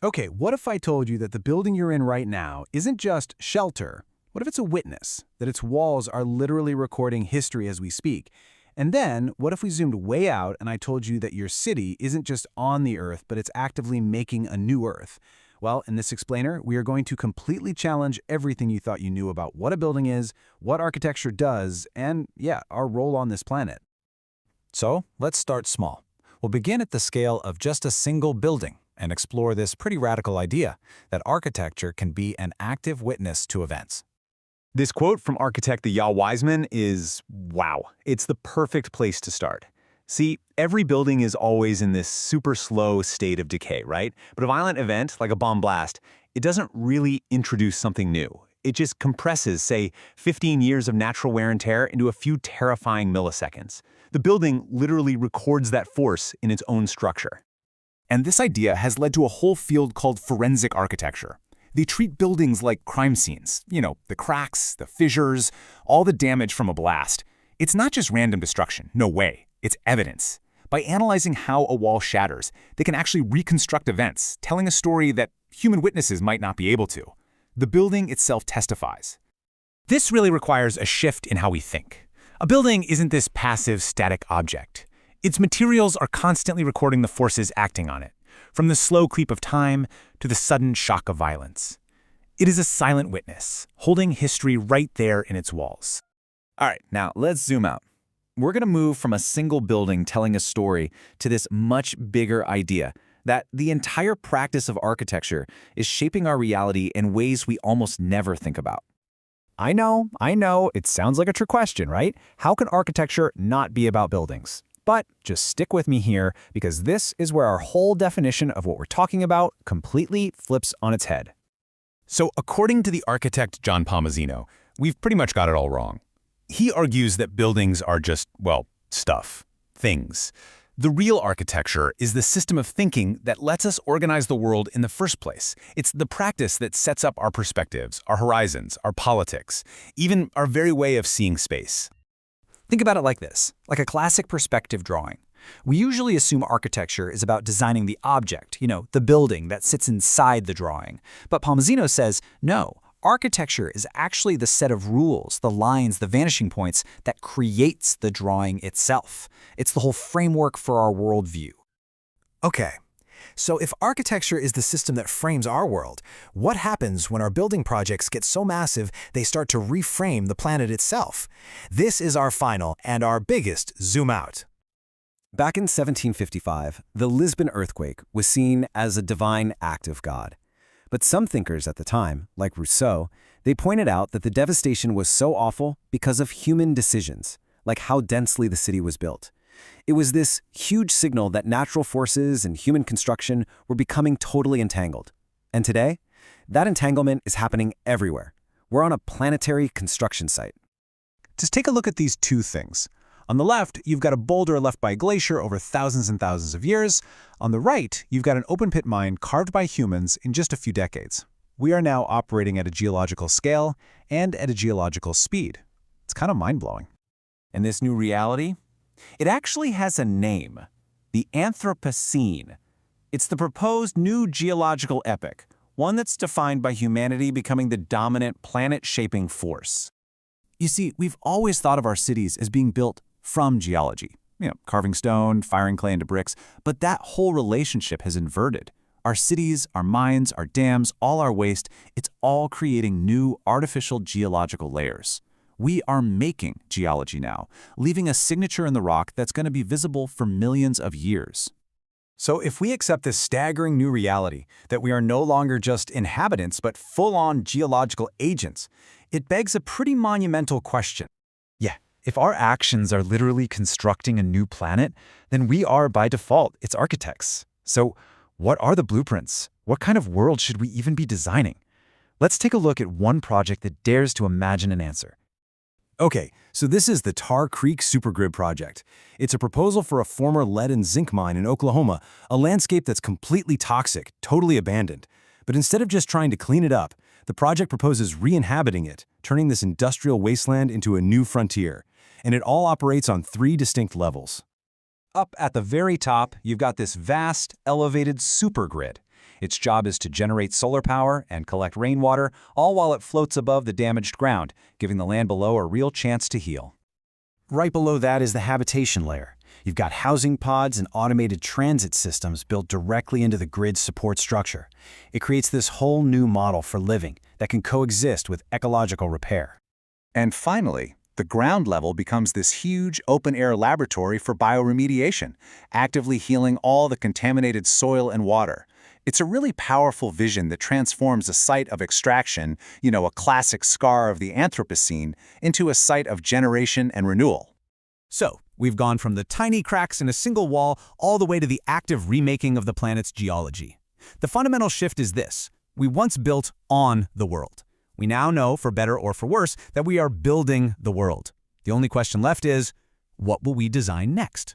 Okay, what if I told you that the building you're in right now isn't just shelter? What if it's a witness, that its walls are literally recording history as we speak? And then, what if we zoomed way out and I told you that your city isn't just on the Earth, but it's actively making a new Earth? Well, in this explainer, we are going to completely challenge everything you thought you knew about what a building is, what architecture does, and, yeah, our role on this planet. So let's start small. We'll begin at the scale of just a single building and explore this pretty radical idea that architecture can be an active witness to events. This quote from architect Yao Wiseman is, wow, it's the perfect place to start. See, every building is always in this super slow state of decay, right? But a violent event, like a bomb blast, it doesn't really introduce something new. It just compresses, say, 15 years of natural wear and tear into a few terrifying milliseconds. The building literally records that force in its own structure. And this idea has led to a whole field called forensic architecture. They treat buildings like crime scenes. You know, the cracks, the fissures, all the damage from a blast. It's not just random destruction, no way. It's evidence. By analyzing how a wall shatters, they can actually reconstruct events, telling a story that human witnesses might not be able to. The building itself testifies. This really requires a shift in how we think. A building isn't this passive, static object. Its materials are constantly recording the forces acting on it, from the slow creep of time to the sudden shock of violence. It is a silent witness, holding history right there in its walls. All right, now let's zoom out. We're going to move from a single building telling a story to this much bigger idea that the entire practice of architecture is shaping our reality in ways we almost never think about. I know, it sounds like a trick question, right? How can architecture not be about buildings? But just stick with me here, because this is where our whole definition of what we're talking about completely flips on its head. So according to the architect John Palmazino, we've pretty much got it all wrong. He argues that buildings are just, well, stuff, things. The real architecture is the system of thinking that lets us organize the world in the first place. It's the practice that sets up our perspectives, our horizons, our politics, even our very way of seeing space. Think about it like this, like a classic perspective drawing. We usually assume architecture is about designing the object, the building that sits inside the drawing. But Palmazino says, no, architecture is actually the set of rules, the lines, the vanishing points that creates the drawing itself. It's the whole framework for our worldview. Okay, so if architecture is the system that frames our world, what happens when our building projects get so massive they start to reframe the planet itself? This is our final and our biggest zoom out. Back in 1755, the Lisbon earthquake was seen as a divine act of God. But some thinkers at the time, like Rousseau, they pointed out that the devastation was so awful because of human decisions, like how densely the city was built. It was this huge signal that natural forces and human construction were becoming totally entangled. And today, that entanglement is happening everywhere. We're on a planetary construction site. Just take a look at these two things. On the left, you've got a boulder left by a glacier over thousands and thousands of years. On the right, you've got an open-pit mine carved by humans in just a few decades. We are now operating at a geological scale and at a geological speed. It's kind of mind-blowing. And this new reality? It actually has a name, the Anthropocene. It's the proposed new geological epoch, one that's defined by humanity becoming the dominant planet-shaping force. You see, we've always thought of our cities as being built from geology, carving stone, firing clay into bricks, but that whole relationship has inverted. Our cities, our mines, our dams, all our waste, it's all creating new artificial geological layers. We are making geology now, leaving a signature in the rock that's going to be visible for millions of years. So if we accept this staggering new reality, that we are no longer just inhabitants but full-on geological agents, it begs a pretty monumental question. If our actions are literally constructing a new planet, then we are, by default, its architects. So what are the blueprints? What kind of world should we even be designing? Let's take a look at one project that dares to imagine an answer. Okay, so this is the Tar Creek Supergrid project. It's a proposal for a former lead and zinc mine in Oklahoma, a landscape that's completely toxic, totally abandoned. But instead of just trying to clean it up, the project proposes re-inhabiting it, turning this industrial wasteland into a new frontier. And it all operates on 3 distinct levels. Up at the very top, you've got this vast, elevated supergrid. Its job is to generate solar power and collect rainwater, all while it floats above the damaged ground, giving the land below a real chance to heal. Right below that is the habitation layer. You've got housing pods and automated transit systems built directly into the grid's support structure. It creates this whole new model for living that can coexist with ecological repair. And finally, the ground level becomes this huge open-air laboratory for bioremediation, actively healing all the contaminated soil and water. It's a really powerful vision that transforms a site of extraction, a classic scar of the Anthropocene, into a site of generation and renewal. So, we've gone from the tiny cracks in a single wall all the way to the active remaking of the planet's geology. The fundamental shift is this: we once built on the world. We now know, for better or for worse, that we are building the world. The only question left is, what will we design next?